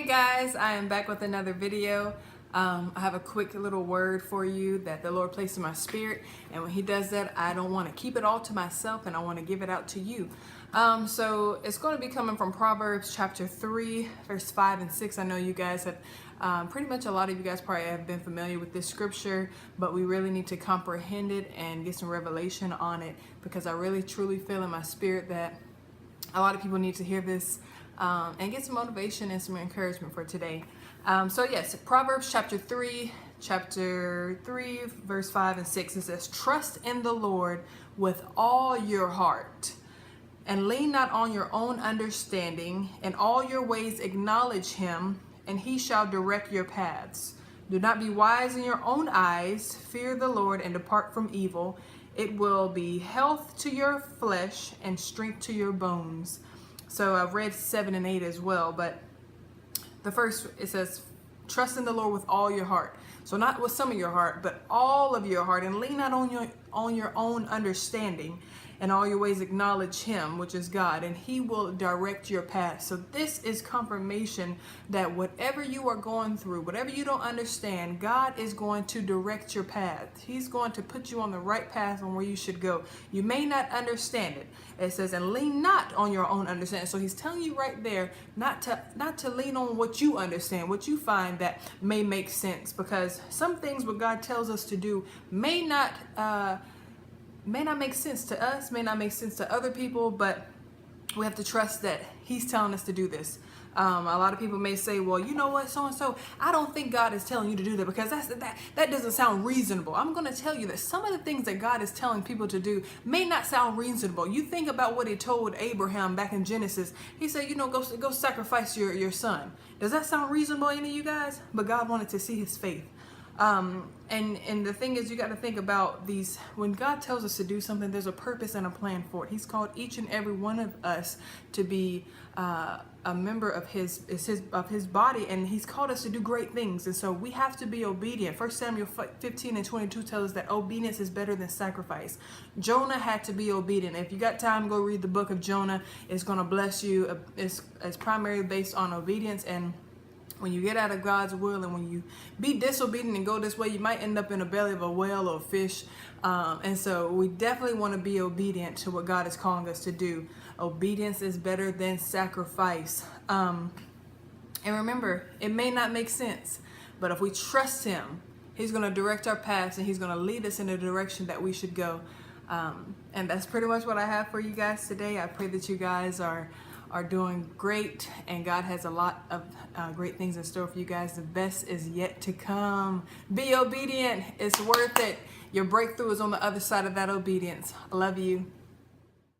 guys, I am back with another video. I have a quick little word for you that the Lord placed in my spirit, and when He does that, I don't want to keep it all to myself, and I want to give it out to you. So it's going to be coming from Proverbs chapter 3, verse 5 and 6. I know you guys have, pretty much a lot of you guys probably have been familiar with this scripture, but we really need to comprehend it and get some revelation on it, because I really truly feel in my spirit that a lot of people need to hear this and get some motivation and some encouragement for today. So yes, Proverbs chapter 3, verse 5 and 6, it says, "Trust in the Lord with all your heart, and lean not on your own understanding. In all your ways acknowledge Him, and He shall direct your paths. Do not be wise in your own eyes. Fear the Lord and depart from evil. It will be health to your flesh and strength to your bones." So I've read 7 and 8 as well, but the first, it says, trust in the Lord with all your heart. So not with some of your heart, but all of your heart, and lean not on your own understanding. In all your ways acknowledge Him, which is God, and He will direct your path. So this is confirmation that whatever you are going through, whatever you don't understand, God is going to direct your path. He's going to put you on the right path on where you should go. You may not understand it. It says, and lean not on your own understanding. So He's telling you right there not to lean on what you understand, what you find that may make sense, because some things what God tells us to do may not make sense to us, may not make sense to other people, but we have to trust that He's telling us to do this. A lot of people may say, well, you know what, so-and-so, I don't think God is telling you to do that, because that doesn't sound reasonable. I'm going to tell you that some of the things that God is telling people to do may not sound reasonable. You think about what He told Abraham back in Genesis. He said, go sacrifice your son. Does that sound reasonable to any of you guys? But God wanted to see his faith. And the thing is, you got to think about these. When God tells us to do something, there's a purpose and a plan for it. He's called each and every one of us to be a member of his body, and He's called us to do great things. And so we have to be obedient. 1 Samuel 15 and 22 tells us that obedience is better than sacrifice. Jonah had to be obedient. If you got time, go read the book of Jonah. It's going to bless you. It's primarily based on obedience. And when you get out of God's will, and when you be disobedient and go this way, you might end up in the belly of a whale or a fish. And so we definitely want to be obedient to what God is calling us to do. Obedience is better than sacrifice. And remember, it may not make sense, but if we trust Him, He's going to direct our paths, and He's going to lead us in the direction that we should go. And that's pretty much what I have for you guys today. I pray that you guys are doing great, and God has a lot of great things in store for you guys. The best is yet to come. Be obedient. It's worth it. Your breakthrough is on the other side of that obedience. I love you.